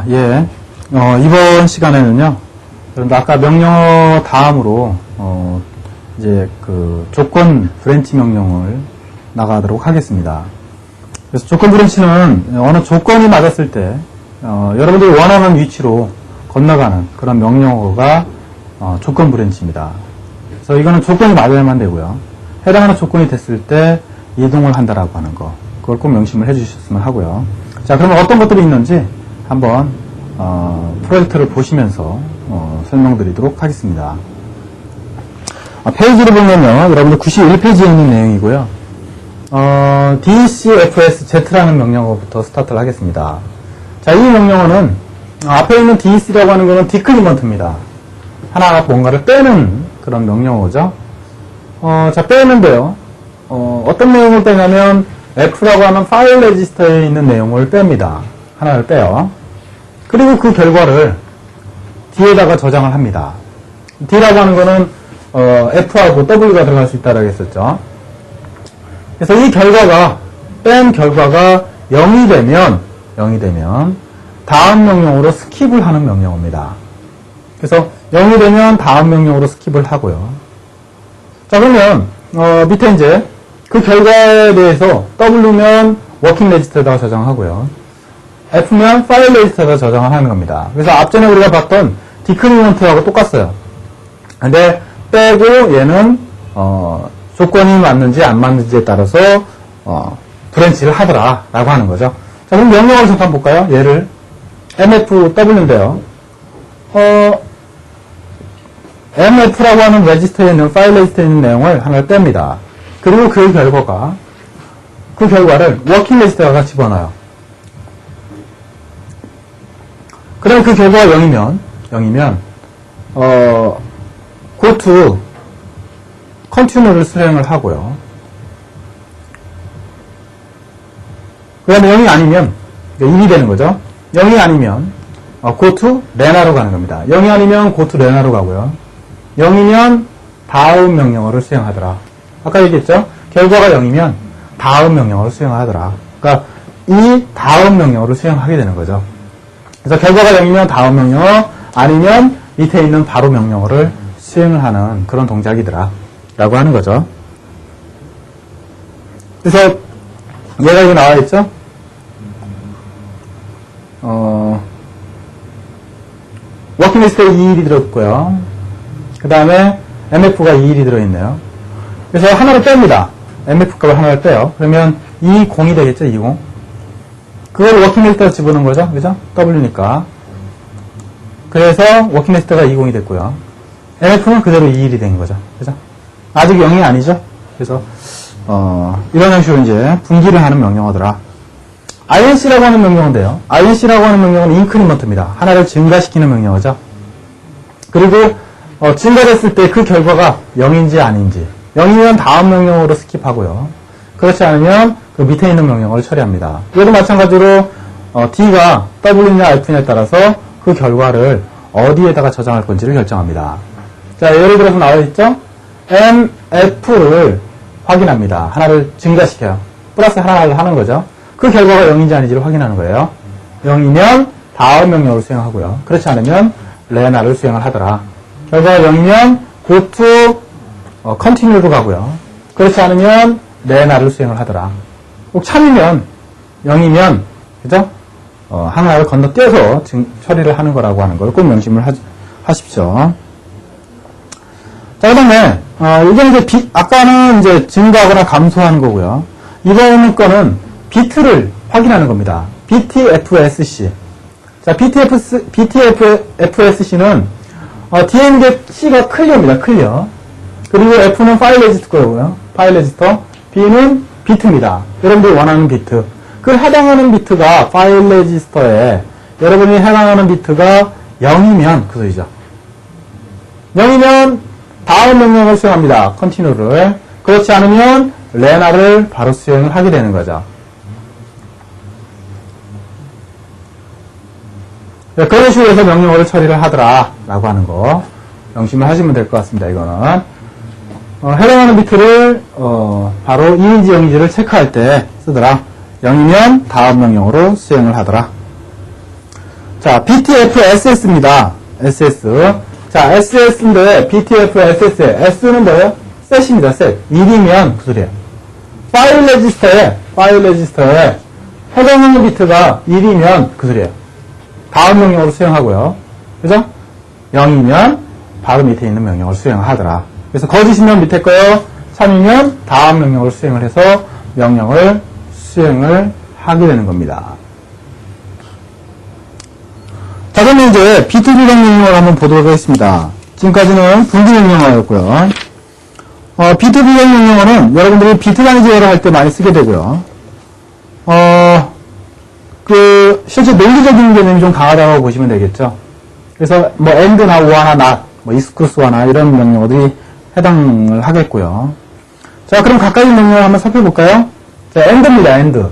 예. 이번 시간에는요, 여러분들 아까 명령어 다음으로, 이제 그 조건 브랜치 명령을 나가도록 하겠습니다. 그래서 조건 브랜치는 어느 조건이 맞았을 때, 여러분들이 원하는 위치로 건너가는 그런 명령어가 조건 브랜치입니다. 그래서 이거는 조건이 맞아야만 되고요. 해당하는 조건이 됐을 때 이동을 한다라고 하는 거. 그걸 꼭 명심을 해주셨으면 하고요. 자, 그러면 어떤 것들이 있는지 한번 프로젝트를 보시면서 설명드리도록 하겠습니다. 페이지를 보면요, 여러분들 91페이지에 있는 내용이고요. DCFSZ라는 명령어부터 스타트를 하겠습니다. 자, 이 명령어는 앞에 있는 DC라고 하는 것은 디크리먼트입니다. 하나 뭔가를 빼는 그런 명령어죠. 자, 빼는데요. 어떤 내용을 빼냐면 F라고 하는 파일 레지스터에 있는 내용을 뺍니다. 하나를 빼요. 그리고 그 결과를 D에다가 저장을 합니다. D라고 하는 거는 F하고 W가 들어갈 수 있다라고 했었죠. 그래서 이 결과가 뺀 결과가 0이 되면 다음 명령어로 스킵을 하는 명령어입니다. 그래서 0이 되면 다음 명령어로 스킵을 하고요. 자, 그러면 밑에 이제 그 결과에 대해서 W면 워킹 레지스터에다가 저장하고요. F면 파일 레지스터에다가 저장을 하는 겁니다. 그래서 앞전에 우리가 봤던 디크리먼트하고 똑같아요. 근데 빼고 얘는 조건이 맞는지 안 맞는지에 따라서 브랜치를 하더라라고 하는 거죠. 자, 그럼 명령어를 잠깐 볼까요? 얘를 mfw인데요. mf라고 하는 레지스터에 있는 파일 레지스터에 있는 내용을 하나를 뺍니다. 그리고 그 결과를 워킹 레지스터에다가 집어넣어요. 그럼 그 결과가 0이면 go to continue를 수행을 하고요. 그 다음에 0이 아니면 1이 되는 거죠. 0이 아니면 go to lena로 가는 겁니다. 0이 아니면 go to lena로 가고요. 0이면 다음 명령어를 수행하더라. 아까 얘기했죠? 결과가 0이면 다음 명령어를 수행하더라. 그러니까 이 다음 명령어를 수행하게 되는 거죠. 그래서 결과가 0이면 다음 명령어, 아니면 밑에 있는 바로 명령어를 수행을 하는 그런 동작이더라 라고 하는 거죠. 그래서 얘가 여기 나와 있죠? 워킹 리스트에 2일이 들어있고요. 그 다음에 MF가 2일이 들어있네요. 그래서 하나를 뺍니다. MF 값을 하나를 빼요. 그러면 20이 되겠죠, 20. 그걸 워킹 리스트에 집어넣은 거죠, 그죠? W니까. 그래서 워킹 리스트가 20이 됐고요. MF는 그대로 2일이 된 거죠, 그죠? 아직 0이 아니죠? 그래서, 이런 형식으로 이제 분기를 하는 명령어더라. INC라고 하는 명령어인데요. INC라고 하는 명령어는 인크리먼트입니다. 하나를 증가시키는 명령어죠. 그리고, 증가됐을 때 그 결과가 0인지 아닌지. 0이면 다음 명령어로 스킵하고요. 그렇지 않으면 그 밑에 있는 명령어를 처리합니다. 이것도 마찬가지로, D가 W냐 F냐에 따라서 그 결과를 어디에다가 저장할 건지를 결정합니다. 자, 예를 들어서 나와 있죠? MF를 확인합니다. 하나를 증가시켜요. 플러스 하나를 하는 거죠. 그 결과가 0인지 아닌지를 확인하는 거예요. 0이면 다음 명령어를 수행하고요. 그렇지 않으면 레나를 수행을 하더라. 결과가 0이면 go to continue로 가고요. 그렇지 않으면 레나를 수행을 하더라. 꼭 참이면 0이면 그죠? 하나를 건너뛰어서 처리를 하는 거라고 하는 걸 꼭 명심을 하십시오. 자, 그 다음에, 이게 이제 아까는 이제 증가하거나 감소하는 거고요. 이번 거는 비트를 확인하는 겁니다. BTFSC. 자, BTFSC는, DN C가 클리어입니다. 클리어. 그리고 F는 파일 레지스터 거고요. 파일 레지스터. B는 비트입니다. 여러분들이 원하는 비트. 그 해당하는 비트가 파일 레지스터에 여러분이 해당하는 비트가 0이면 그 소리죠. 0이면 다음 명령을 수행합니다. continue를. 그렇지 않으면 레나를 바로 수행을 하게 되는 거죠. 그런 식으로 해서 명령어를 처리를 하더라 라고 하는 거 명심을 하시면 될 것 같습니다. 이거는 해당하는 비트를 바로 2인지 0인지를 체크할 때 쓰더라. 0이면 다음 명령으로 수행을 하더라. 자, BTFSS입니다. SS. 자, SS인데, BTFSS. S는 뭐예요? 셋입니다, 셋. 1이면 구슬이에요. 파일 레지스터에 해당하는 비트가 1이면 구슬이에요. 다음 명령으로 수행하고요. 그죠? 0이면 바로 밑에 있는 명령을 수행하더라. 그래서 거짓이면 밑에 거요. 3이면 다음 명령을 수행을 해서 명령을 수행을 하게 되는 겁니다. 자, 그러면 이제 비트 비lang 명령을 한번 보도록 하겠습니다. 지금까지는 분기 명령어였고요. 비트 비lang 명령어는 여러분들이 비트 단위 제어를 할 때 많이 쓰게 되고요. 실제 논리적인 개념이 좀 강하다고 보시면 되겠죠. 그래서 뭐 and나 or나 not, 뭐 exclusive나 이런 명령어들이 해당을 하겠고요. 자, 그럼 각각의 명령을 한번 살펴볼까요? 자, and입니다, and.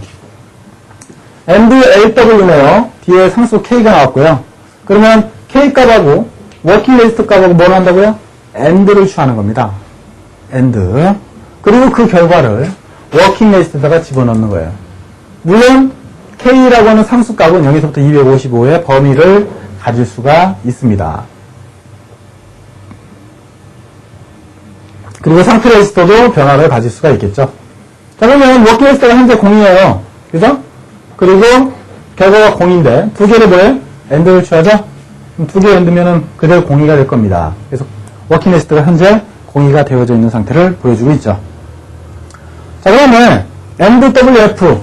and LW네요. 뒤에 상수 K가 나왔고요. 그러면 K 값하고 워킹 리스트 값하고 뭘 한다고요? and를 취하는 겁니다. and. 그리고 그 결과를 워킹 리스트에다가 집어넣는 거예요. 물론 K라고 하는 상수 값은 0에서부터 255의 범위를 가질 수가 있습니다. 그리고 상태 레지스터도 변화를 가질 수가 있겠죠. 자, 그러면 워킹 리스트가 현재 0이에요. 그죠? 그리고 결과가 0인데 두 개를 뭐예요? AND를 취하죠? 두 개 AND면은 그대로 0이가 될 겁니다. 그래서 워킹 리스트가 현재 0이가 되어져 있는 상태를 보여주고 있죠. 자, 그러면 AND WF,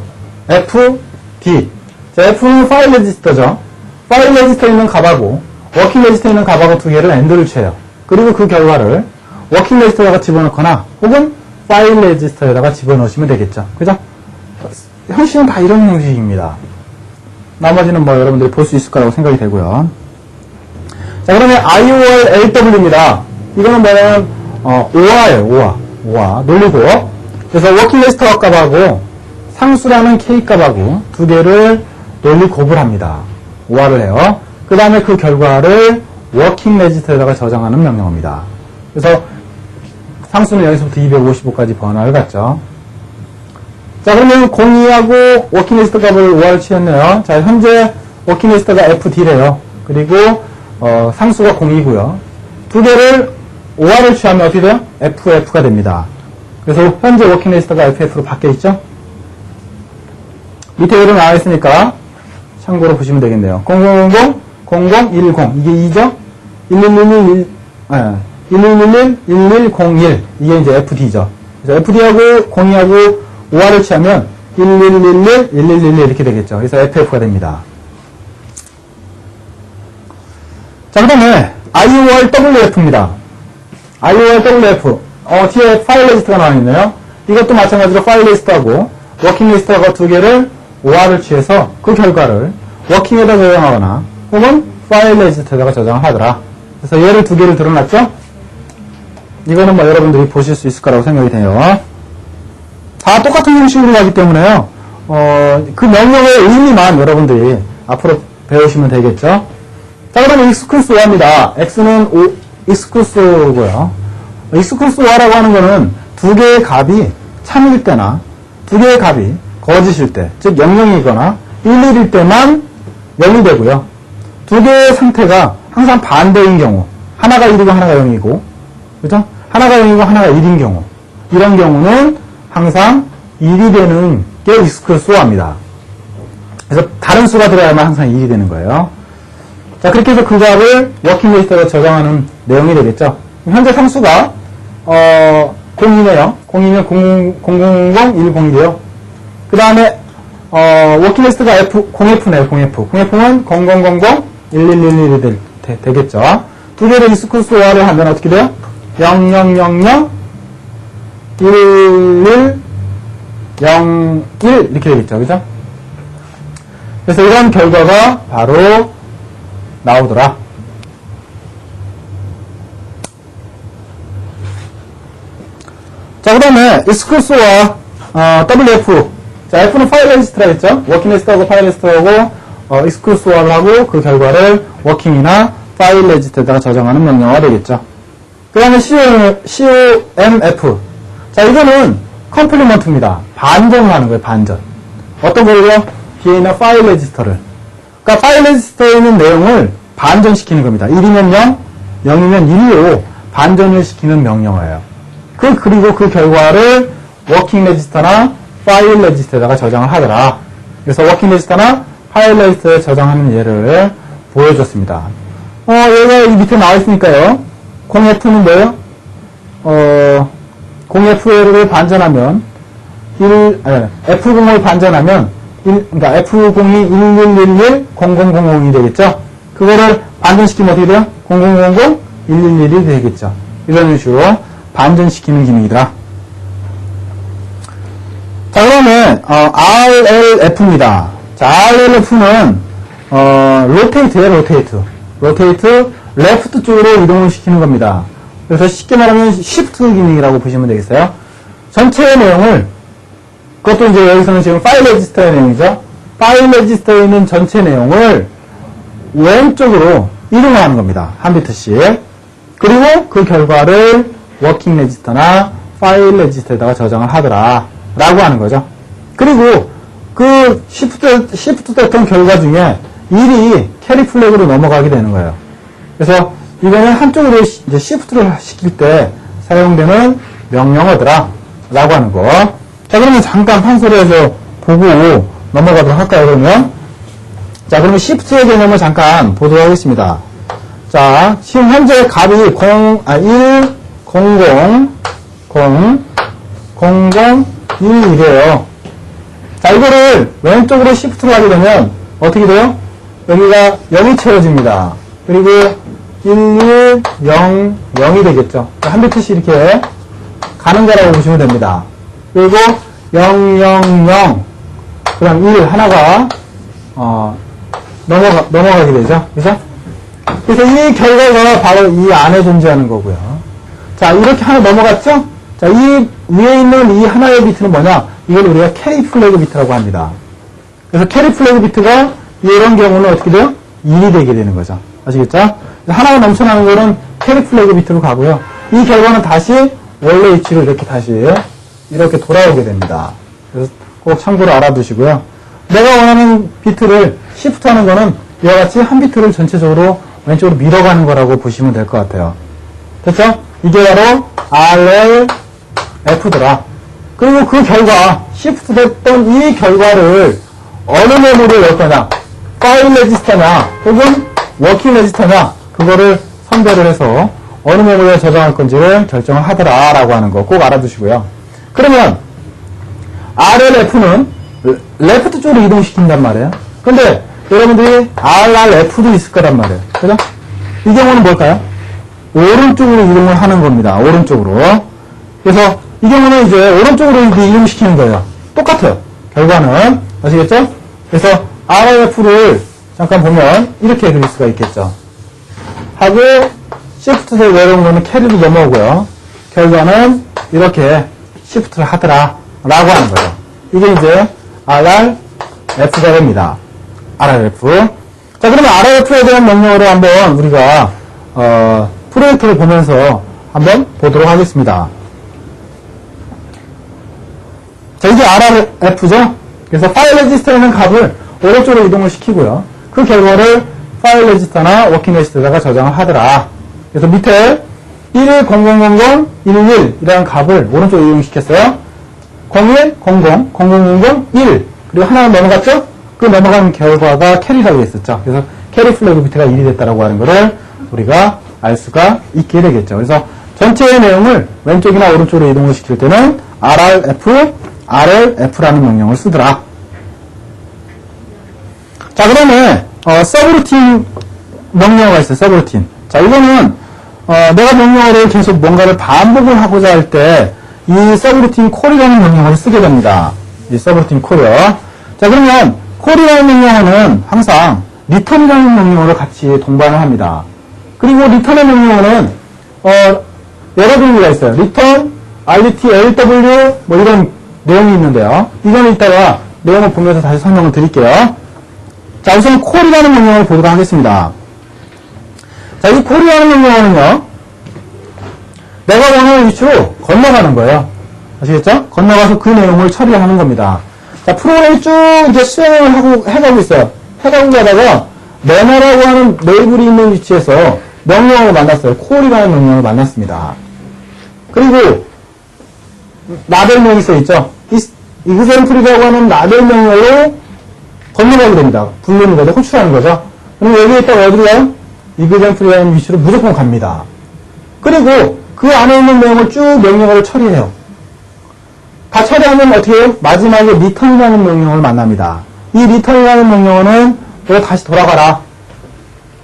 F, D. 자, F는 파일 레지스터죠. 파일 레지스터에 있는 값하고 워킹 레지스터에 있는 값하고 두 개를 AND를 취해요. 그리고 그 결과를 워킹 레지스터에다가 집어넣거나 혹은 파일 레지스터에다가 집어넣으시면 되겠죠. 그죠? 형식은 다 이런 형식입니다. 나머지는 뭐 여러분들이 볼 수 있을 거라고 생각이 되고요. 자, 그러면 IOR LW입니다. 이거는 뭐냐면 OR예요. OR. 논리고. 그래서 워킹 레지스터 값하고 상수라는 K 값하고 두 개를 논리 곱을 합니다. OR을 해요. 그 다음에 그 결과를 워킹 레지스터에다가 저장하는 명령어입니다. 그래서 상수는 0에서부터 255까지 변화를 갖죠. 자, 그러면 02하고 워킹 리스트 값을 5를 취했네요. 자, 현재 워킹 리스트가 FD래요. 그리고 상수가 0이고요. 두 개를 5를 취하면 어떻게 돼요? FF가 됩니다. 그래서 현재 워킹 리스트가 FF로 바뀌어 있죠. 밑에 이름 나와 있으니까 참고로 보시면 되겠네요. 0000, 0010 이게 2죠? 1111, 1101, 이게 이제 FD죠. 그래서 FD하고 02하고 5R을 취하면 1111, 1111 이렇게 되겠죠. 그래서 FF가 됩니다. 자, 그 다음에 IORWF입니다. IORWF. 뒤에 파일 리스트가 나와 있네요. 이것도 마찬가지로 파일 리스트하고 워킹 리스트하고 두 개를 5R을 취해서 그 결과를 워킹에다 저장하거나 혹은 파일 리스트에다가 저장을 하더라. 그래서 얘를 두 개를 드러났죠? 이거는 뭐 여러분들이 보실 수 있을 거라고 생각이 돼요. 다 똑같은 형식으로 가기 때문에요. 그 명령의 의미만 여러분들이 앞으로 배우시면 되겠죠. 자, 그러면 exclusive입니다. X는 exclusive고요. exclusive라고 하는 거는 두 개의 값이 참일 때나 두 개의 값이 거짓일 때, 즉 00이거나 11일 때만 0이 되고요. 두 개의 상태가 항상 반대인 경우, 하나가 1이고 하나가 0이고, 그죠? 하나가 0이고 하나가 1인 경우, 이런 경우는 항상 1이 되는 게 exclusive입니다. 그래서 다른 수가 들어야만 항상 1이 되는 거예요. 자, 그렇게 해서 그 값을 워킹 리스트에 저장하는 내용이 되겠죠. 현재 상수가 02네요. 02면 000101이요. 그 다음에 워킹 리스트가 0F네요. 0F. 0F는 00001111이 되겠죠. 두 개를 exclusive를 하면 어떻게 돼요? 0000 1101 이렇게 되겠죠. 그죠? 그래서 이런 결과가 바로 나오더라. 자, 그 다음에 exclusive와 WF. 자, F는 파일 레지스트라 했죠? 워킹 리스트하고 파일 레지스트하고 exclusive를 하고 그 결과를 워킹이나 파일 레지스트에다가 저장하는 명령어가 되겠죠. 그 다음에 COMF. 자, 이거는 컴플리먼트입니다. 반전을 하는 거예요, 반전. 어떤 거예요? 뒤에 있는 파일 레지스터를 그러니까 파일 레지스터에 있는 내용을 반전시키는 겁니다. 1이면 0, 0이면 1로 반전을 시키는 명령어예요. 그리고 그 결과를 워킹 레지스터나 파일 레지스터에다가 저장을 하더라. 그래서 워킹 레지스터나 파일 레지스터에 저장하는 예를 보여줬습니다. 얘가 이 밑에 나와 있으니까요. 0F는 뭐예요? 0F를 반전하면 F0을 반전하면 그러니까 F0이 1111 0000이 되겠죠? 그거를 반전시키면 어떻게 돼요? 0000 1111이 되겠죠. 이런 식으로 반전시키는 기능이더라. 자, 그러면 RLF입니다. 자, RLF는 로테이트예요, 로테이트. 로테이트 레프트 쪽으로 이동을 시키는 겁니다. 그래서 쉽게 말하면 시프트 기능이라고 보시면 되겠어요. 전체의 내용을 그것도 이제 여기서는 지금 파일 레지스터의 내용이죠. 파일 레지스터에 있는 전체 내용을 왼쪽으로 이동하는 겁니다. 한 비트씩. 그리고 그 결과를 워킹 레지스터나 파일 레지스터에다가 저장을 하더라 라고 하는 거죠. 그리고 그 시프트 됐던 결과 중에 1이 캐리 플래그로 넘어가게 되는 거예요. 그래서 이거는 한쪽으로 이제 시프트를 시킬 때 사용되는 명령어더라 라고 하는 거. 자, 그러면 잠깐 판소리에서 보고 넘어가도록 할까요, 그러면? 자, 그러면 시프트의 개념을 잠깐 보도록 하겠습니다. 자, 지금 현재 값이 1, 1이래요. 자, 이거를 왼쪽으로 시프트를 하게 되면 어떻게 돼요? 여기가 0이 채워집니다. 그리고 1, 0, 0이 되겠죠. 한 비트씩 이렇게 가는 거라고 보시면 됩니다. 그리고 0, 0, 0, 그 다음 1 하나가 넘어가게 되죠. 그죠? 그래서 이 결과가 바로 이 안에 존재하는 거고요. 자, 이렇게 하나 넘어갔죠? 자, 이 위에 있는 이 하나의 비트는 뭐냐? 이걸 우리가 캐리 플래그 비트라고 합니다. 그래서 캐리 플래그 비트가 이런 경우는 어떻게 돼요? 1이 되게 되는 거죠. 아시겠죠? 하나가 넘쳐나는 거는 캐리 플래그 비트로 가고요. 이 결과는 다시 원래 위치로 이렇게 다시 이렇게 돌아오게 됩니다. 그래서 꼭 참고로 알아두시고요. 내가 원하는 비트를 시프트 하는 거는 이와 같이 한 비트를 전체적으로 왼쪽으로 밀어가는 거라고 보시면 될 것 같아요. 됐죠? 이게 바로 RLF더라. 그리고 그 결과, 시프트 됐던 이 결과를 어느 메모리에 넣을 거냐, 파일 레지스터냐, 혹은 워킹 레지스터냐, 그거를 선별을 해서 어느 메모리에 저장할 건지를 결정을 하더라 라고 하는 거 꼭 알아두시고요. 그러면 RLF는 레프트 쪽으로 이동시킨단 말이에요. 근데 여러분들이 RRF도 있을 거란 말이에요. 그죠? 이 경우는 뭘까요? 오른쪽으로 이동을 하는 겁니다. 오른쪽으로. 그래서 이 경우는 이제 오른쪽으로 이동시키는 거예요. 똑같아요. 결과는. 아시겠죠? 그래서 RRF를 잠깐 보면 이렇게 그릴 수가 있겠죠. 하고 시프트에서 내려온 거는 캐리로 넘어오고요. 결과는 이렇게 시프트를 하더라 라고 하는 거예요. 이게 이제 RRF가 됩니다. RRF. 자, 그러면 RRF에 대한 명령어를 한번 우리가 프로젝트를 보면서 한번 보도록 하겠습니다. 자, 이게 RRF죠? 그래서 파일 레지스터에 있는 값을 오른쪽으로 이동을 시키고요. 그 결과를 파일 레지스터나 워킹 레지스터에다가 저장을 하더라. 그래서 밑에 1, 0, 0, 0, 0, 1, 1 이라는 값을 오른쪽으로 이동시켰어요. 01, 00, 0000, 1 그리고 하나 넘어갔죠? 그 넘어간 결과가 캐리라고 했었죠. 그래서 캐리 플래그 비트가 1이 됐다라고 하는 거를 우리가 알 수가 있게 되겠죠. 그래서 전체의 내용을 왼쪽이나 오른쪽으로 이동을 시킬 때는 RRF, RLF라는 명령을 쓰더라. 자, 그러면 서브루틴 명령어가 있어요. 서브루틴. 자, 이거는 내가 명령어를 계속 뭔가를 반복을 하고자 할 때 이 서브루틴 콜이라는 명령어를 쓰게 됩니다. 이 서브루틴 콜이요. 자, 그러면 콜이라는 명령어는 항상 리턴이라는 명령어를 같이 동반을 합니다. 그리고 리턴의 명령어는 여러 종류가 있어요. 리턴, RT, LW 뭐 이런 내용이 있는데요. 이거는 이따가 내용을 보면서 다시 설명을 드릴게요. 자, 우선 콜이라는 명령어를 보도록 하겠습니다. 자, 이 콜이라는 명령어는요, 내가 원하는 위치로 건너가는 거예요. 아시겠죠? 건너가서 그 내용을 처리하는 겁니다. 자, 프로그램이 쭉 이제 수행을 해가고 있어요. 해가고 가다가 메나라고 하는 레이블이 있는 위치에서 명령어를 만났어요. 콜이라는 명령어를 만났습니다. 그리고 라벨명이 써있죠. example이라고 하는 라벨 명령어로 건너가게 됩니다. 부르는 거죠. 호출하는 거죠. 그럼 여기에 있다가 어디로 가요? example이라는 위치로 무조건 갑니다. 그리고 그 안에 있는 내용을 쭉 명령어를 처리해요. 다 처리하면 어떻게 해요? 마지막에 return이라는 명령어를 만납니다. 이 return이라는 명령어는 너 다시 돌아가라.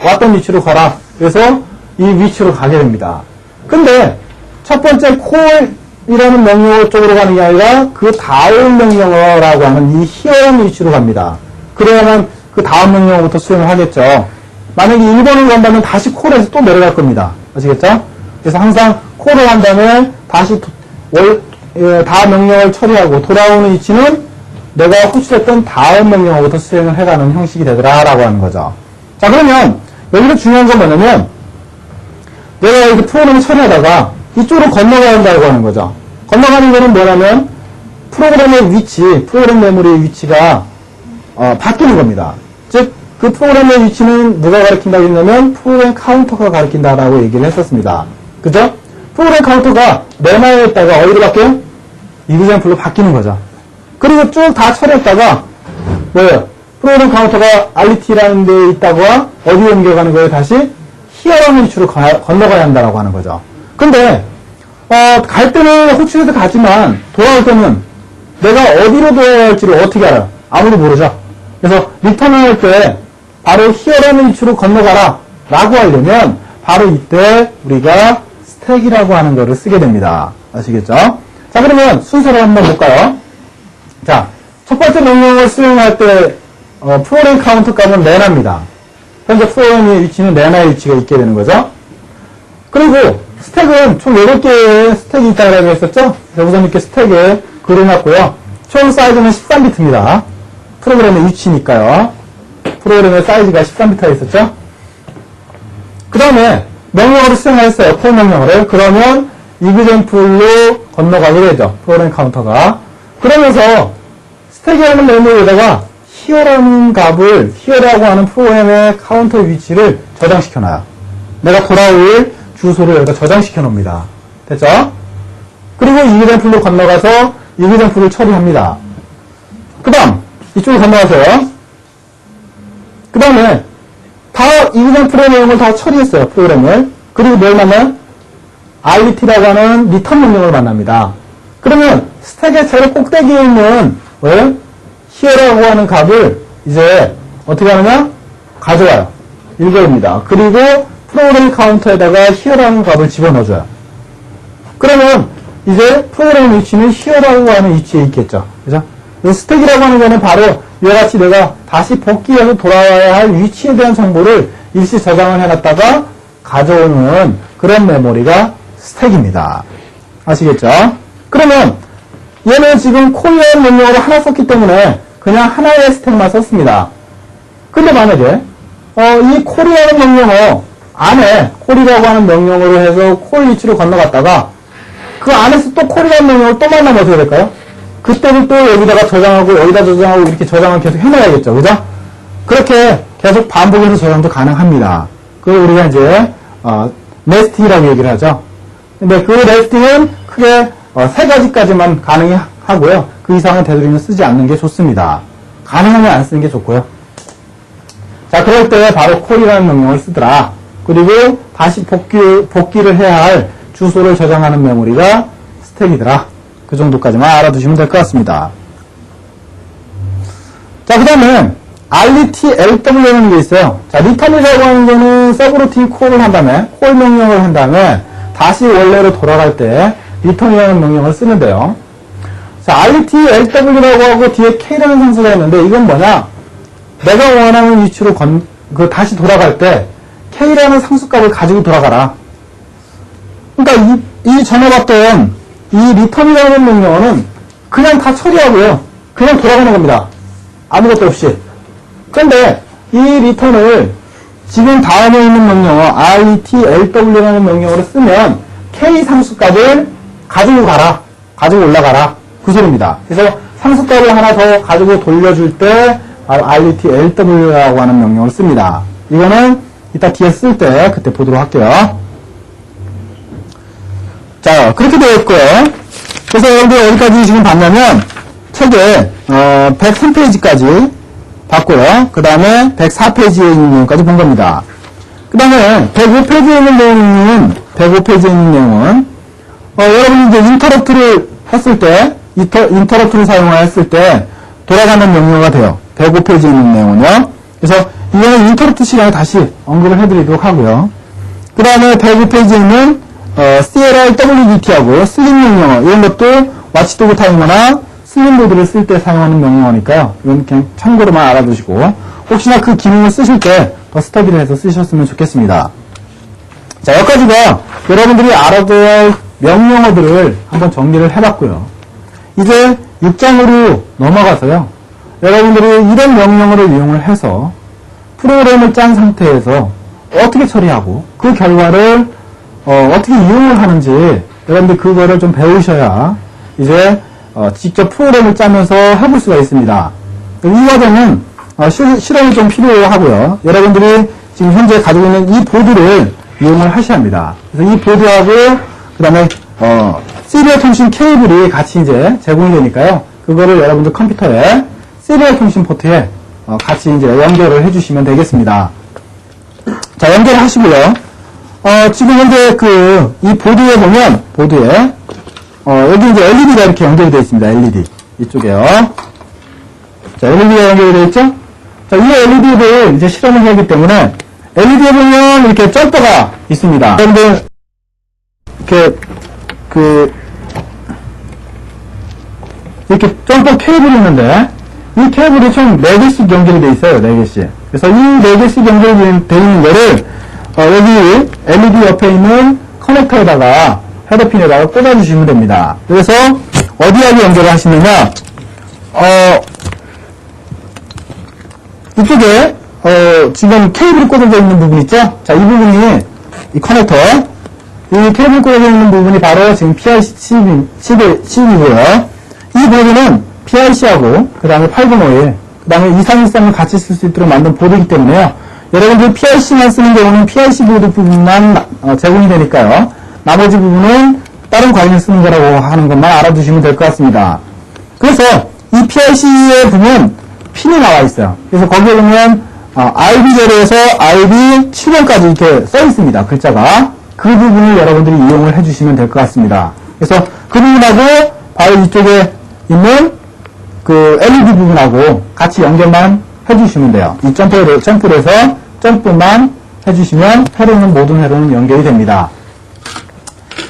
왔던 위치로 가라. 그래서 이 위치로 가게 됩니다. 근데 첫 번째 call이라는 명령어 쪽으로 가는 게 아니라 그 다음 명령어라고 하는 이 here라는 위치로 갑니다. 그래야만 그 다음 명령어부터 수행을 하겠죠. 만약에 1번으로 간다면 다시 call에서 또 내려갈 겁니다. 아시겠죠? 그래서 항상 call을 한 다음에 다시 다음 명령을 처리하고 돌아오는 위치는 내가 호출했던 다음 명령어부터 수행을 해가는 형식이 되더라라고 하는 거죠. 자, 그러면 여기서 중요한 건 뭐냐면 내가 이렇게 프로그램을 처리하다가 이쪽으로 건너가야 한다고 하는 거죠. 건너가는 거는 뭐냐면 프로그램의 위치, 프로그램 메모리의 위치가 바뀌는 겁니다. 즉, 그 프로그램의 위치는 누가 가리킨다고 했냐면 프로그램 카운터가 가리킨다라고 얘기를 했었습니다. 그죠? 프로그램 카운터가 메모리에 있다가 어디로 바뀌어요? example로 바뀌는 거죠. 그리고 쭉 다 처리했다가 뭐예요? 프로그램 카운터가 RT라는 데에 있다가 어디로 옮겨가는 거예요? 다시 here라는 위치로 건너가야 한다라고 하는 거죠. 근데 갈 때는 호출해서 가지만 돌아올 때는 내가 어디로 돌아야 할지를 어떻게 알아요? 아무도 모르죠. 그래서 리턴을 할 때 바로 here라는 위치로 건너가라 라고 하려면 바로 이때 우리가 스택이라고 하는 거를 쓰게 됩니다. 아시겠죠? 자, 그러면 순서를 한번 볼까요? 자, 첫 번째 명령을 수행할 때 프로그램 카운트 값은 내납니다. 현재 프로그램의 위치는 내나의 위치가 있게 되는 거죠. 그리고 스택은 총 8개의 스택이 있다고 했었죠? 우선 이렇게 스택에 그려놨고요. 총 사이즈는 13비트입니다. 프로그램의 위치니까요. 프로그램의 사이즈가 13비트가 있었죠? 그 다음에 명령어를 수행했어요. 콜 명령어를. 그러면 example로 건너가게 되죠. 프로그램 카운터가. 그러면서 스택이라는 메모리에다가 here라는 값을 here라고 하는 프로그램의 카운터 위치를 저장시켜놔요. 내가 돌아올 주소를 여기다 저장시켜 놓습니다. 됐죠? 그리고 example로 건너가서 example를 처리합니다. 그 다음 이쪽으로 건너가세요. 그 다음에 다 example의 내용을 다 처리했어요. 프로그램을. 그리고 뭘 만나요? RT라고 하는 return 명령을 만납니다. 그러면 스택의 제일 꼭대기에 있는 here라고 하는 값을 이제 어떻게 하느냐? 가져와요. 읽어옵니다. 그리고 프로그램 카운터에다가 here라는 값을 집어넣어줘요. 그러면 이제 프로그램 위치는 here라고 하는 위치에 있겠죠. 그죠? 스택이라고 하는 거는 바로 이와 같이 내가 다시 복귀해서 돌아와야 할 위치에 대한 정보를 일시 저장을 해놨다가 가져오는 그런 메모리가 스택입니다. 아시겠죠? 그러면 얘는 지금 콜이라는 명령어를 하나 썼기 때문에 그냥 하나의 스택만 썼습니다. 근데 만약에 이 콜이라는 명령어 안에 콜이라고 하는 명령어로 해서 콜 위치로 건너갔다가 그 안에서 또 콜이라는 명령어를 또 만나면 어떻게 될까요? 그때는 또 여기다가 저장하고 여기다 저장하고 이렇게 저장을 계속 해놔야겠죠. 그죠? 그렇게 계속 반복해서 저장도 가능합니다. 그걸 우리가 이제 네스팅이라고 얘기를 하죠. 근데 그 네스팅은 크게 3가지까지만 가능하고요. 그 이상은 되도록이면 쓰지 않는 게 좋습니다. 가능하면 안 쓰는 게 좋고요. 자, 그럴 때 바로 콜이라는 명령을 쓰더라. 그리고 다시 복귀를 해야 할 주소를 저장하는 메모리가 스택이더라. 그 정도까지만 알아두시면 될 것 같습니다. 자, 그 다음에 RTLW라는 게 있어요. 자, return이라고 하는 거는 서브루틴 콜을 한 다음에 콜 명령을 한 다음에 다시 원래로 돌아갈 때 return이라는 명령을 쓰는데요. 자, RTLW라고 하고 뒤에 K라는 상수가 있는데 이건 뭐냐? 내가 원하는 위치로 다시 돌아갈 때 K라는 상수값을 가지고 돌아가라. 그러니까 이 전에 봤던 이 return이라는 명령어는 그냥 다 처리하고요. 그냥 돌아가는 겁니다. 아무것도 없이. 그런데 이 return을 지금 다음에 있는 명령어 RTLW라는 명령어를 쓰면 K 상수값을 가지고 가라. 가지고 올라가라. 그 소리입니다. 그래서 상수값을 하나 더 가지고 돌려줄 때 RUTLW라고 하는 명령을 씁니다. 이거는 이따 뒤에 쓸 때 그때 보도록 할게요. 자, 그렇게 되어 있고요. 그래서 여러분들 어디까지 지금 봤냐면 책에 103페이지까지 봤고요. 그 다음에 104페이지에 있는 내용까지 본 겁니다. 그 다음에 105페이지에 있는 내용은 여러분이 이제 인터럽트를 했을 때 인터럽트를 사용했을 때 돌아가는 명령어가 돼요. 105페이지에 있는 내용은요. 그래서 이거는 인터럽트 시간에 다시 언급을 해드리도록 하고요. 그 다음에 105페이지에 있는 CLR, WDT하고 슬림 명령어 이런 것도 와치도그 타이머나 슬림보드를 쓸 때 사용하는 명령어니까요. 이건 그냥 참고로만 알아두시고 혹시나 그 기능을 쓰실 때 더 스터디를 해서 쓰셨으면 좋겠습니다. 자, 여기까지가 여러분들이 알아둬야 할 명령어들을 한번 정리를 해봤고요. 이제 6장으로 넘어가서요. 여러분들이 이런 명령어를 이용을 해서 프로그램을 짠 상태에서 어떻게 처리하고 그 결과를 어떻게 이용을 하는지 여러분들 그거를 좀 배우셔야 이제 직접 프로그램을 짜면서 해볼 수가 있습니다. 이 과정은 실험이 좀 필요하고요. 여러분들이 지금 현재 가지고 있는 이 보드를 이용을 하셔야 합니다. 그래서 이 보드하고 그 다음에 시리얼 통신 케이블이 같이 이제 제공이 되니까요. 그거를 여러분들 컴퓨터에 시리얼 통신 포트에 같이 이제 연결을 해주시면 되겠습니다. 자, 연결을 하시고요. 지금 현재 이 보드에 보면, 여기 이제 LED가 이렇게 연결이 되어 있습니다. LED. 이쪽에요. 자, LED가 연결이 되어 있죠? 자, 이 LED를 이제 실험을 하기 때문에, LED에 보면 이렇게 점퍼가 있습니다. 여러분들, 이렇게 점퍼 케이블이 있는데, 이 케이블이 총 4개씩 연결이 되어 있어요. 4개씩. 그래서 이 4개씩 연결이 되어 있는 거를, 여기 LED 옆에 있는 커넥터에다가 헤더핀에다가 꽂아주시면 됩니다. 그래서 어디하고 연결을 하시느냐, 이쪽에 지금 케이블이 꽂아져 있는 부분 있죠? 자, 이 부분이 이 커넥터, 이 케이블이 꽂아져 있는 부분이 바로 지금 PIC10이고요. 이 보드는 PIC하고 그 다음에 801, 그 다음에 2313을 같이 쓸 수 있도록 만든 보드이기 때문에요. 여러분들 PIC만 쓰는 경우는 PIC 보드 부분만 제공이 되니까요. 나머지 부분은 다른 과정에 쓰는 거라고 하는 것만 알아두시면 될 것 같습니다. 그래서 이 PIC에 보면 핀이 나와 있어요. 그래서 거기에 보면 RB0에서 RB7번까지 이렇게 써 있습니다. 글자가. 그 부분을 여러분들이 이용을 해주시면 될 것 같습니다. 그래서 그 부분하고 바로 이쪽에 있는 그 LED 부분하고 같이 연결만 해주시면 돼요. 이 점프를 해서 점프만 해주시면 회로는 모든 회로는 연결이 됩니다.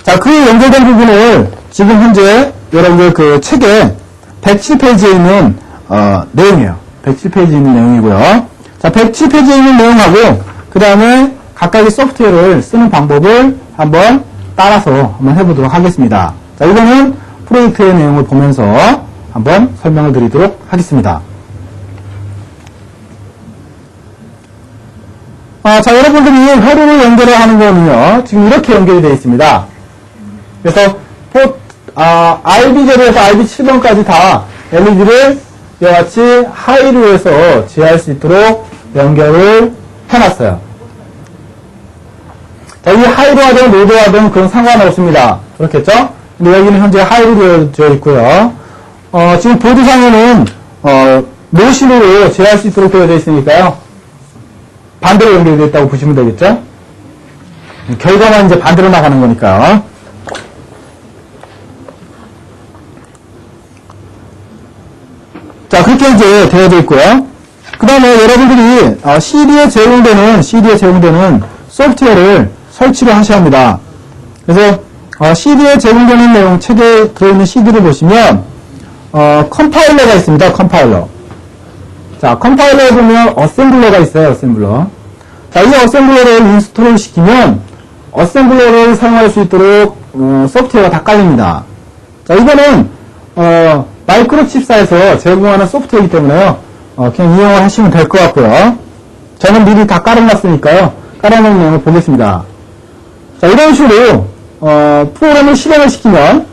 자, 그 연결된 부분을 지금 현재 여러분들 그 책에 107페이지에 있는 내용이에요. 107페이지에 있는 내용이고요. 자, 107페이지에 있는 내용하고 그 다음에 각각의 소프트웨어를 쓰는 방법을 한번 따라서 한번 해보도록 하겠습니다. 자, 이거는 프로젝트의 내용을 보면서 한번 설명을 드리도록 하겠습니다. 자, 여러분들이 회로를 연결을 하는 거는요, 지금 이렇게 연결이 되어 있습니다. 그래서, RB0에서 RB7번까지 다 LED를 이와 같이 하이로 해서 제어할 수 있도록 연결을 해놨어요. 자, 이 하이로 하든 로드로 하든 그건 상관없습니다. 그렇겠죠? 근데 여기는 현재 하이로 되어 있고요. 지금 보드상에는, 노시로 제어할 수 있도록 되어 있으니까요. 반대로 연결되어 있다고 보시면 되겠죠? 결과만 이제 반대로 나가는 거니까. 자, 그렇게 이제 되어져 있고요. 그 다음에 여러분들이 CD에 제공되는 소프트웨어를 설치를 하셔야 합니다. 그래서 CD에 제공되는 내용, 책에 들어있는 CD를 보시면 컴파일러가 있습니다. 컴파일러. 자, 컴파일러에 보면 어셈블러가 있어요. 어셈블러. 자, 이 어셈블러를 인스톨을 시키면 어셈블러를 사용할 수 있도록 소프트웨어가 다 깔립니다. 자, 이거는 마이크로칩사에서 제공하는 소프트웨어이기 때문에요. 그냥 이용을 하시면 될 것 같고요. 저는 미리 다 깔아놨으니까요. 깔아놓은 내용을 보겠습니다. 자, 이런 식으로 프로그램을 실행을 시키면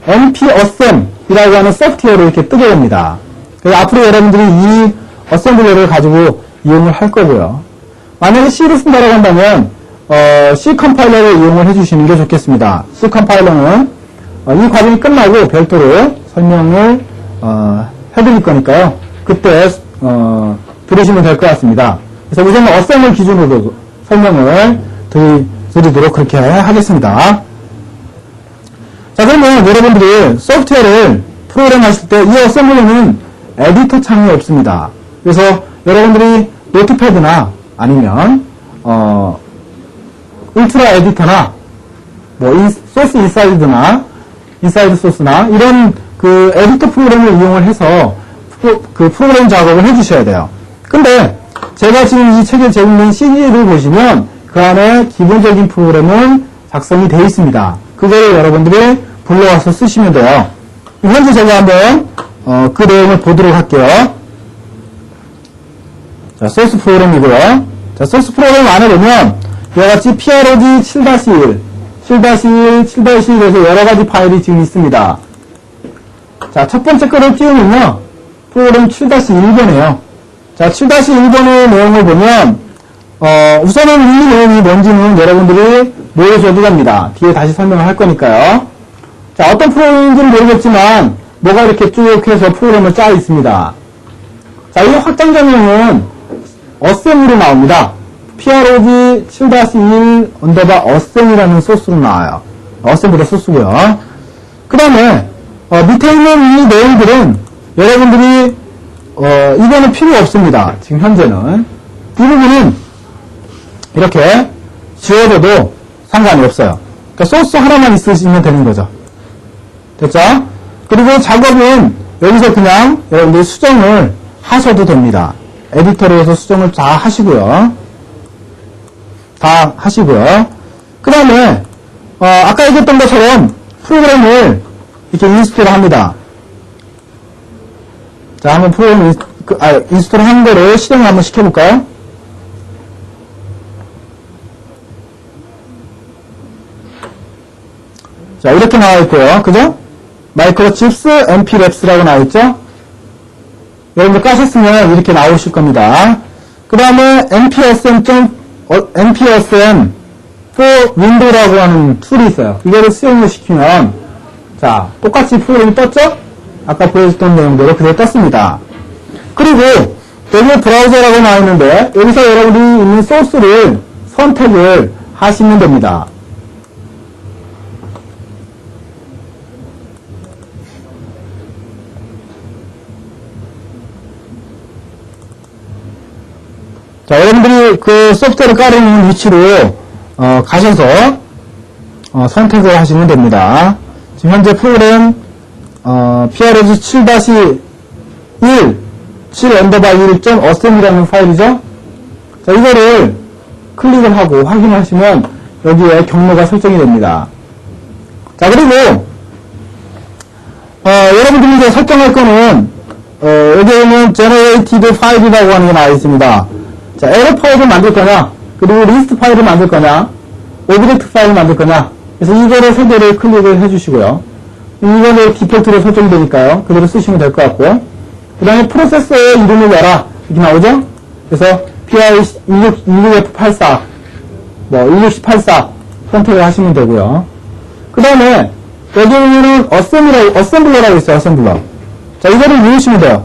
npassem이라고 하는 소프트웨어를 이렇게 뜨게 됩니다. 그래서 앞으로 여러분들이 이 어셈블러를 가지고 이용을 할 거고요. 만약에 C를 쓴다라고 한다면 C 컴파일러를 이용을 해주시는 게 좋겠습니다. C 컴파일러는 이 과정이 끝나고 별도로 설명을 해드릴 거니까요. 그때 들으시면 될 것 같습니다. 그래서 우선 어셈을 기준으로 설명을 드리도록 그렇게 하겠습니다. 자, 그러면 여러분들이 소프트웨어를 프로그램 하실 때 이 어셈블러는 에디터 창이 없습니다. 그래서 여러분들이 노트패드나 아니면 울트라 에디터나 뭐 소스 인사이드나 인사이드 소스나 이런 그 에디터 프로그램을 이용을 해서 그 프로그램 작업을 해주셔야 돼요. 근데 제가 지금 이 책에 제공된 CD를 보시면 그 안에 기본적인 프로그램은 작성이 되어 있습니다. 그거를 여러분들이 불러와서 쓰시면 돼요. 현재 제가 한번 그 내용을 보도록 할게요. 자, 소스 프로그램이고요. 자, 소스 프로그램 안에 보면 이와 같이 PROG 7-1, 7-1, 7-1에서 여러 가지 파일이 지금 있습니다. 자, 첫 번째 거를 띄우면요. 프로그램 7-1번이에요. 자, 7-1번의 내용을 보면 우선은 이 내용이 뭔지는 여러분들이 모여줘도 됩니다. 뒤에 다시 설명을 할 거니까요. 자, 어떤 프로그램인지는 모르겠지만 뭐가 이렇게 쭉 해서 프로그램을 짜 있습니다. 자, 이 확장점명은 어셈으로 나옵니다. PROG 7-1 언더바 어셈이라는 소스로 나와요. 어셈보다 소스고요. 그 다음에 밑에 있는 이 내용들은 여러분들이 이거는 필요 없습니다. 지금 현재는 이 부분은 이렇게 지워져도 상관이 없어요. 그러니까 소스 하나만 있으시면 되는 거죠. 됐죠? 그리고 작업은 여기서 그냥 여러분들이 수정을 하셔도 됩니다. 에디터로 해서 수정을 다 하시고요. 그 다음에 아까 얘기했던 것처럼 프로그램을 이렇게 인스톨 합니다. 자, 한번 프로그램 인스톨 한 거를 실행을 한번 시켜볼까요? 자, 이렇게 나와 있고요. 그죠? 마이크로칩스 MPLabs라고 나와 있죠? 여러분들 까셨으면 이렇게 나오실 겁니다. 그 다음에 npsm for window라고 하는 툴이 있어요. 이거를 수행을 시키면 자, 똑같이 프로그램이 떴죠? 아까 보여줬던 내용대로 그대로 떴습니다. 그리고 여기 브라우저라고 나와 있는데 여기서 여러분들이 있는 소스를 선택을 하시면 됩니다. 자, 여러분들이 그 소프트웨어를 깔아놓은 위치로 가셔서 선택을 하시면 됩니다. 지금 현재 프로그램 PROG 7-1 7_1.assembly라는 파일이죠. 자, 이거를 클릭을 하고 확인하시면 여기에 경로가 설정이 됩니다. 자, 그리고 여러분들이 이제 설정할 거는 여기에 있는 generated 파일이라고 하는 게 나와 있습니다. 자, 에러 파일을 만들 거냐, 그리고 리스트 파일을 만들 거냐, 오브젝트 파일을 만들 거냐. 그래서 이거를 세 개를 클릭을 해주시고요. 이거는 디폴트로 설정이 되니까요. 그대로 쓰시면 될 것 같고. 그 다음에 프로세서의 이름을 열라. 이렇게 나오죠? 그래서 PI16F84, 16084 선택을 하시면 되고요. 그 다음에 여기는 어셈블러라고 있어요. 어셈블러. 자, 이거를 누르시면 돼요.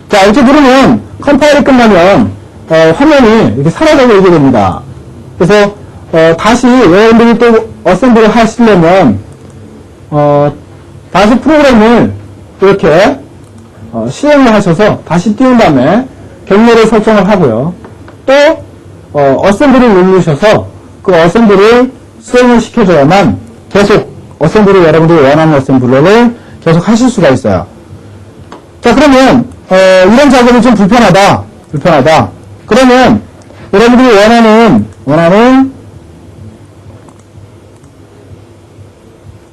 자, 이렇게 누르면 컴파일이 끝나면 화면이 이렇게 사라져버리게 됩니다. 그래서 다시 여러분들이 또 어셈블을 하시려면 다시 프로그램을 이렇게 실행을 하셔서 다시 띄운 다음에 경로를 설정을 하고요. 또 어셈블을 누르셔서 그 어셈블을 수행을 시켜줘야만 계속 어셈블을 여러분들이 원하는 어셈블러를 계속 하실 수가 있어요. 자, 그러면 이런 작업이 좀 불편하다. 그러면 여러분들이 원하는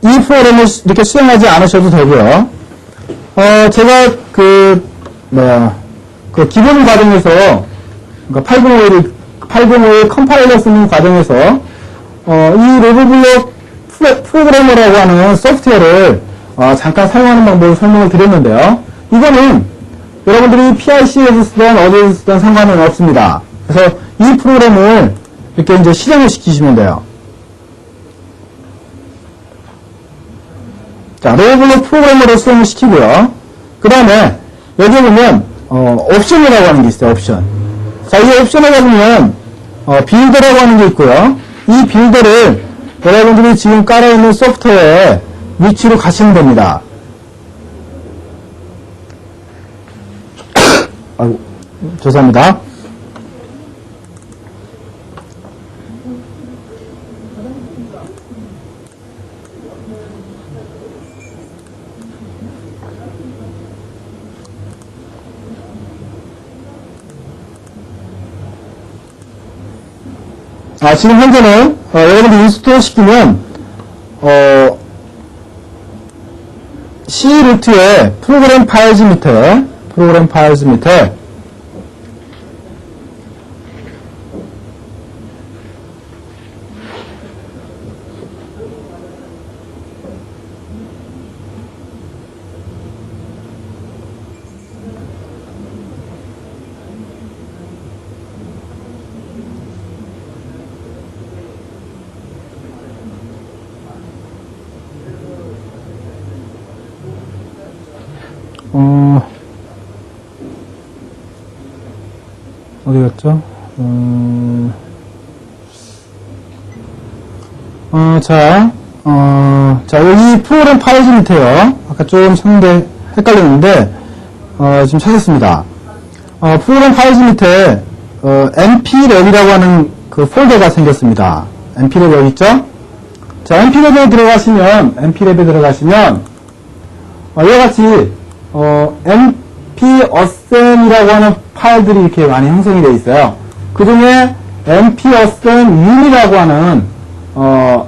이 프로그램을 이렇게 수행하지 않으셔도 되고요. 제가 그 기본 과정에서 그러니까 805의 컴파일러 쓰는 과정에서 이 로브블록 프로그래머라고 하는 소프트웨어를 잠깐 사용하는 방법을 설명을 드렸는데요. 이거는 여러분들이 PIC에서 쓰던 어디에서 쓰던 상관은 없습니다. 그래서 이 프로그램을 이렇게 이제 실행을 시키시면 돼요. 자, 로브블록 프로그래머로 수행을 시키고요. 그 다음에 여기 보면 옵션이라고 하는 게 있어요. 옵션. 자, 이 옵션에 가보면 빌더라고 하는 게 있고요. 이 빌더를 여러분들이 지금 깔아있는 소프트웨어에 위치로 가시면 됩니다. 아이고, 죄송합니다. 지금 현재는 여러분들 인스톨 시키면 C 루트에 프로그램 파일즈 밑에 어디 갔죠? 자, 여기 프로그램 파일즈 밑에요. 아까 좀 찾는데 헷갈렸는데, 지금 찾았습니다. 프로그램 파일즈 밑에, np랩이라고 하는 그 폴더가 생겼습니다. np랩 여기 있죠? 자, np랩에 들어가시면, 이와 같이, npassem이라고 하는 파일들이 이렇게 많이 형성이 되어 있어요. 그 중에 npassemun이라고 하는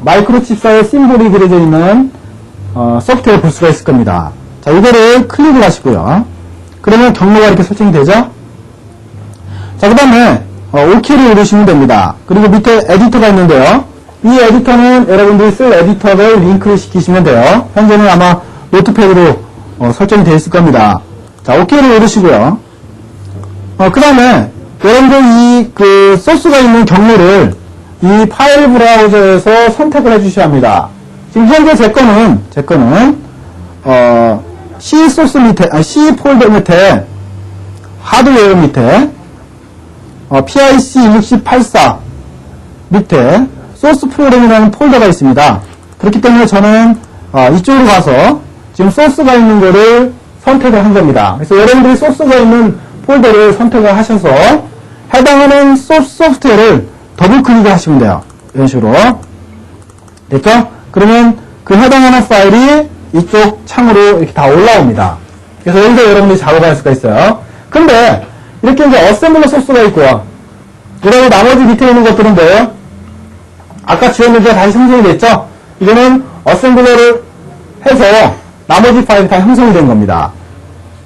마이크로칩사의 심볼이 그려져 있는 소프트웨어를 볼 수가 있을 겁니다. 자, 이거를 클릭을 하시고요. 그러면 경로가 이렇게 설정이 되죠. 자, 그 다음에 OK를 누르시면 됩니다. 그리고 밑에 에디터가 있는데요. 이 에디터는 여러분들이 쓸 에디터를 링크를 시키시면 돼요. 현재는 아마 노트패드로 설정이 되어 있을 겁니다. 자, OK를 누르시고요. 그 다음에 여러분들 그 소스가 있는 경로를 이 파일 브라우저에서 선택을 해주셔야 합니다. 지금 현재 제 거는 C 소스 밑에, C 폴더 밑에 하드웨어 밑에 PIC 264 밑에 소스 프로그램이라는 폴더가 있습니다. 그렇기 때문에 저는 이쪽으로 가서 지금 소스가 있는 거를 선택을 한 겁니다. 그래서 여러분들이 소스가 있는 폴더를 선택을 하셔서 해당하는 소스 소프트웨어를 더블 클릭을 하시면 돼요. 이런 식으로. 됐죠? 그러면 그 해당하는 파일이 이쪽 창으로 이렇게 다 올라옵니다. 그래서 여기서 여러분들이 작업할 수가 있어요. 근데 이렇게 이제 어셈블러 소스가 있고요. 그리고 나머지 밑에 있는 것들은 뭐예요? 아까 지웠는데 다시 형성이 됐죠? 이거는 어셈블러를 해서 나머지 파일이 다 형성이 된 겁니다.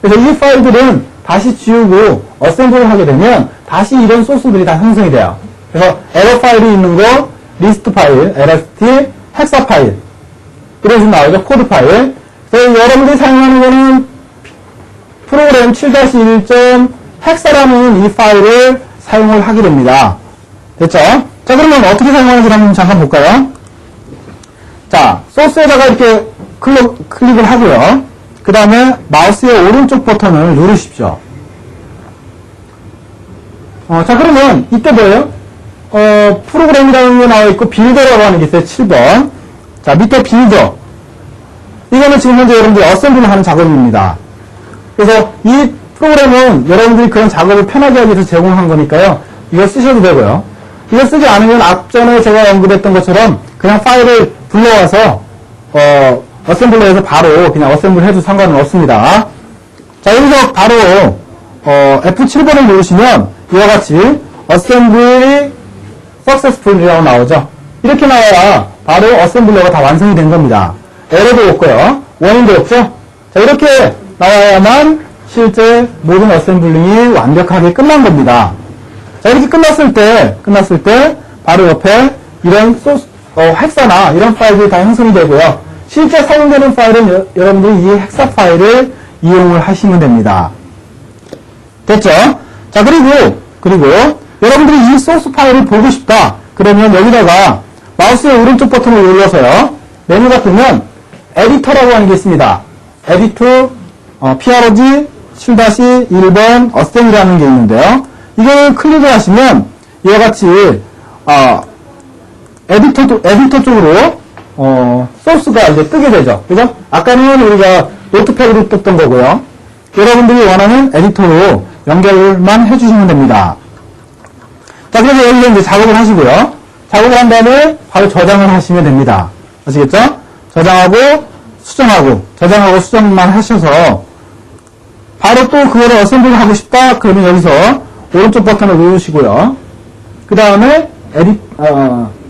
그래서 이 파일들은 다시 지우고 어셈블을 하게 되면 다시 이런 소스들이 다 형성이 돼요. 그래서 에러 파일이 있는 거, 리스트 파일, LST, 헥사 파일, 이런 식으로 나오죠. 코드 파일. 그래서 여러분들이 사용하는 거는 프로그램 7-1.헥사라는 이 파일을 사용을 하게 됩니다. 됐죠? 자, 그러면 어떻게 사용하는지 한번 잠깐 볼까요? 자, 소스에다가 이렇게 클릭을 하고요. 그 다음에 마우스의 오른쪽 버튼을 누르십시오. 자, 그러면 이때 뭐예요? 프로그램이라는 게 나와 있고 빌더라고 하는 게 있어요. 7번. 자, 밑에 빌더. 이거는 지금 현재 여러분들이 어셈블을 하는 작업입니다. 그래서 이 프로그램은 여러분들이 그런 작업을 편하게 하기 위해서 제공한 거니까요. 이거 쓰셔도 되고요. 이거 쓰지 않으면 앞전에 제가 언급했던 것처럼 그냥 파일을 불러와서 어셈블러에서 바로 그냥 어셈블 해도 상관은 없습니다. 자, 여기서 바로 F7번을 누르시면 이와 같이 어셈블리 석세스풀이라고 나오죠. 이렇게 나와야 바로 어셈블러가 다 완성이 된 겁니다. 에러도 없고요. 원인도 없죠. 자, 이렇게 나와야만 실제 모든 어셈블링이 완벽하게 끝난 겁니다. 자, 이렇게 끝났을 때, 바로 옆에 이런 소스, 헥사나 이런 파일들이 다 형성이 되고요. 실제 사용되는 파일은 여러분들이 이 헥사 파일을 이용을 하시면 됩니다. 됐죠? 자, 그리고 여러분들이 이 소스 파일을 보고 싶다. 그러면 여기다가 마우스의 오른쪽 버튼을 눌러서요. 메뉴가 뜨면 에디터라고 하는 게 있습니다. 에디터, PROG 7-1번 어셈이라는 게 있는데요. 이걸 클릭을 하시면 이와 같이 에디터 쪽으로 소스가 이제 뜨게 되죠. 그죠? 아까는 우리가 노트패드로 떴던 거고요. 여러분들이 원하는 에디터로 연결만 해주시면 됩니다. 자, 그래서 여기서 이제 작업을 하시고요. 작업을 한 다음에 바로 저장을 하시면 됩니다. 아시겠죠? 저장하고 수정만 하셔서 바로 또 그거를 어셈블을 하고 싶다? 그러면 여기서 오른쪽 버튼을 누르시고요. 그 다음에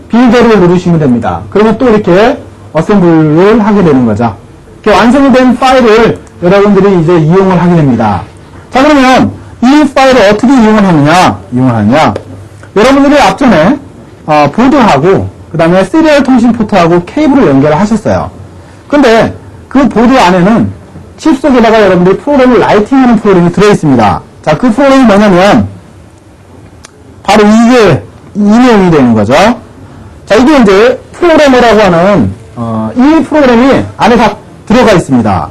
빌더를 누르시면 됩니다. 그러면 또 이렇게 어셈블을 하게 되는 거죠. 이렇게 완성이 된 파일을 여러분들이 이제 이용을 하게 됩니다. 자, 그러면 이 파일을 어떻게 이용을 하느냐? 여러분들이 앞전에 보드하고 그 다음에 시리얼 통신 포트하고 케이블을 연결을 하셨어요. 근데 그 보드 안에는 칩 속에다가 여러분들이 프로그램을 라이팅하는 프로그램이 들어있습니다. 자, 그 프로그램이 뭐냐면 바로 이게 이 내용이 되는 거죠. 자, 이게 이제 프로그래머라고 하는 이 프로그램이 안에 다 들어가 있습니다.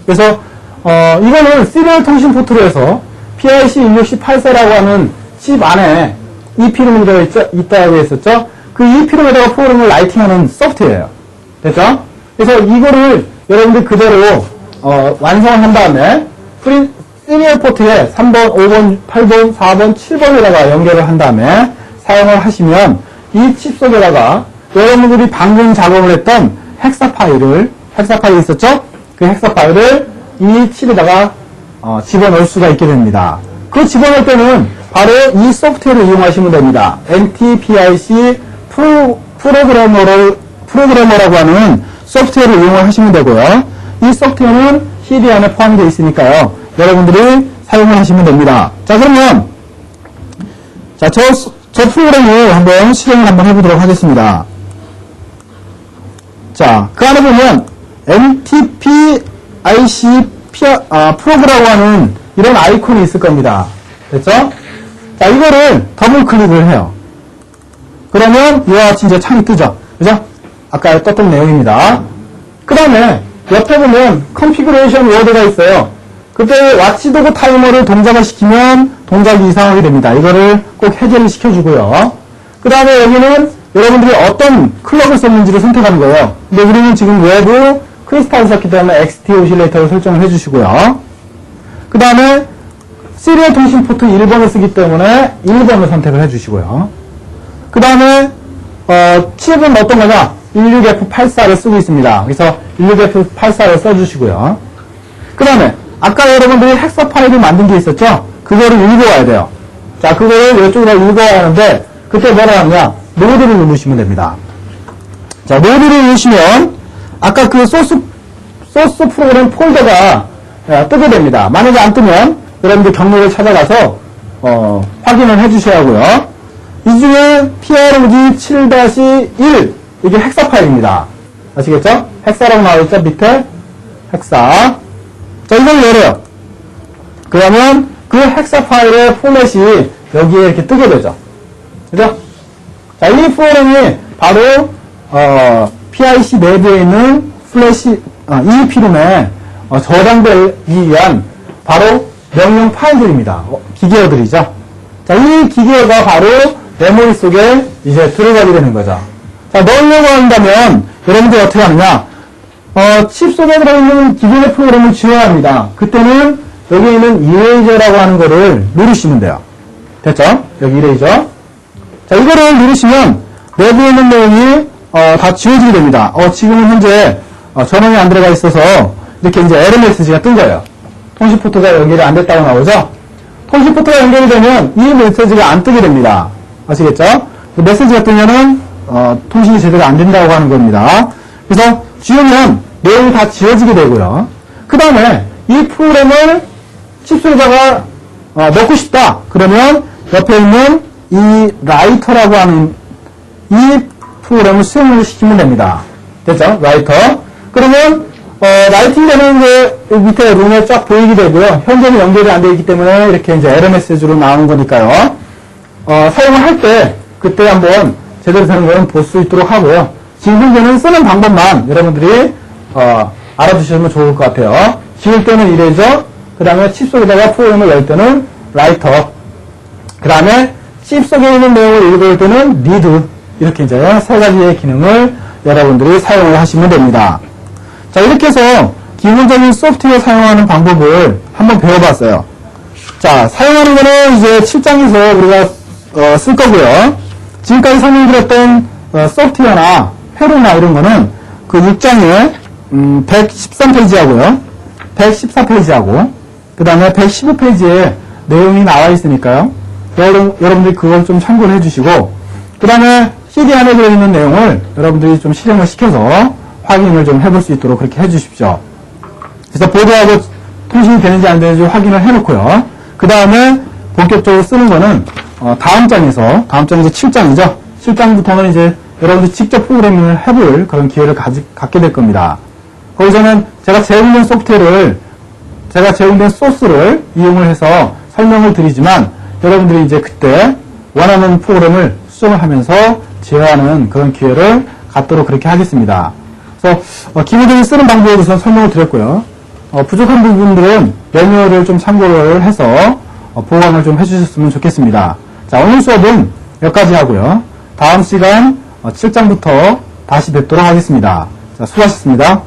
그래서 이거는 시리얼 통신 포트로 해서 PIC 168사라고 하는 칩 안에 EEPROM이 들어있다고 했었죠. 그 EEPROM에다가 프로그램을 라이팅하는 소프트웨어예요. 됐죠? 그래서 이거를 여러분들 그대로 완성을 한 다음에 시리얼 포트에 3번, 5번, 8번, 4번, 7번에다가 연결을 한 다음에 사용을 하시면 이 칩 속에다가 여러분들이 방금 작업을 했던 헥사 파일이 있었죠? 그 헥사 파일을 이 칩에다가 집어넣을 수가 있게 됩니다. 그 집어넣을 때는 바로 이 소프트웨어를 이용하시면 됩니다. NTPIC 프로그래머라고 하는 소프트웨어를 이용을 하시면 되고요. 이 소프트웨어는 CD 안에 포함되어 있으니까요. 여러분들이 사용을 하시면 됩니다. 자, 그러면 저 프로그램을 한번 실행을 한번 해보도록 하겠습니다. 자, 그 안에 보면 NTPIC 프로그라고 하는 이런 아이콘이 있을 겁니다. 됐죠? 자, 이거를 더블 클릭을 해요. 그러면 이와 같이 이제 창이 뜨죠? 그죠? 아까 떴던 내용입니다. 그 다음에 옆에 보면 컨피그레이션 워드가 있어요. 그때 와치도그 타이머를 동작을 시키면 동작이 이상하게 됩니다. 이거를 꼭 해제를 시켜주고요. 그 다음에 여기는 여러분들이 어떤 클럭을 썼는지를 선택하는 거예요. 근데 우리는 지금 외부 크리스탈을 썼기 때문에 XT 오실레이터를 설정을 해주시고요. 그 다음에 시리얼 통신 포트 1번을 쓰기 때문에 1번을 선택을 해주시고요. 그 다음에 칩은 어떤 거냐? 16F84를 쓰고 있습니다. 그래서 16F84를 써주시고요. 그 다음에 아까 여러분들이 헥사 파일을 만든 게 있었죠? 그거를 읽어와야 돼요. 자, 그거를 이쪽으로 읽어와야 하는데 그때 뭐라 하느냐? 노드를 누르시면 됩니다. 자, 노드를 누르시면 아까 그 소스 프로그램 폴더가 뜨게 됩니다. 만약에 안 뜨면 여러분들 경로를 찾아가서 확인을 해주셔야 하고요. 이 중에 PROG 7-1 이게 헥사 파일입니다. 아시겠죠? 헥사라고 나와있죠? 밑에 헥사. 자, 이걸 열어요. 그러면 그 헥사 파일의 포맷이 여기에 이렇게 뜨게 되죠. 그죠? 자, 이 프로그램이 바로 PIC 내부에 있는 플래시 EEPROM에 저장되기 위한 바로 명령 파일들입니다. 기계어들이죠. 자, 이 기계어가 바로 메모리 속에 이제 들어가게 되는 거죠. 자, 넣으려고 한다면 여러분들이 어떻게 하느냐? 칩 속에 들어있는 기존의 프로그램을 지워야 합니다. 그때는 여기 있는 이레이저라고 하는 거를 누르시면 돼요. 됐죠? 여기 이레이저. 자, 이거를 누르시면 내부에 있는 내용이 다 지워지게 됩니다. 지금은 현재 전원이 안 들어가 있어서 이렇게 이제 에러 메시지가 뜬 거예요. 통신 포트가 연결이 안 됐다고 나오죠? 통신 포트가 연결이 되면 이 메시지가 안 뜨게 됩니다. 아시겠죠? 그 메시지가 뜨면은 통신이 제대로 안 된다고 하는 겁니다. 그래서 지우면 내용이 다 지워지게 되고요. 그 다음에 이 프로그램을 칩 속에다가 넣고 싶다. 그러면 옆에 있는 이 라이터라고 하는 이 프로그램을 수행을 시키면 됩니다. 됐죠? 라이터. 그러면 라이팅 되는 게 밑에 룸에 쫙 보이게 되고요. 현재는 연결이 안 되어 있기 때문에 이렇게 이제 에러 메시지로 나오는 거니까요. 사용을 할 때 그때 한번 제대로 되는 거는 볼 수 있도록 하고요. 지금 현재는 쓰는 방법만 여러분들이 알아두시면 좋을 것 같아요. 지울 때는 이레이저, 그 다음에 칩 속에다가 프로그램을 열 때는 라이터, 그 다음에 칩 속에 있는 내용을 읽을 때는 리드, 이렇게 이제 세 가지의 기능을 여러분들이 사용을 하시면 됩니다. 자, 이렇게 해서 기본적인 소프트웨어 사용하는 방법을 한번 배워봤어요. 자, 사용하는 거는 이제 7장에서 우리가 쓸 거고요. 지금까지 설명드렸던 소프트웨어나 회로나 이런 거는 그 6장에 113페이지하고요. 114페이지하고 그 다음에 115페이지에 내용이 나와 있으니까요. 여러분들이 그걸 좀 참고를 해주시고 그 다음에 CD 안에 들어있는 내용을 여러분들이 좀 실행을 시켜서 확인을 좀 해볼 수 있도록 그렇게 해주십시오. 그래서 보드하고 통신이 되는지 안 되는지 확인을 해놓고요. 그 다음에 본격적으로 쓰는 거는 다음 장에서 7장이죠. 7장부터는 이제 여러분들이 직접 프로그래밍을 해볼 그런 기회를 갖게 될 겁니다. 거기서는 제가 제공된 소스를 이용을 해서 설명을 드리지만 여러분들이 이제 그때 원하는 프로그램을 수정을 하면서 제어하는 그런 기회를 갖도록 그렇게 하겠습니다. 그래서 기본적인 쓰는 방법에 대해서 설명을 드렸고요. 부족한 부분들은 매뉴얼을 좀 참고를 해서 보강을 좀 해주셨으면 좋겠습니다. 자, 오늘 수업은 여기까지 하고요. 다음 시간 7장부터 다시 뵙도록 하겠습니다. 자, 수고하셨습니다.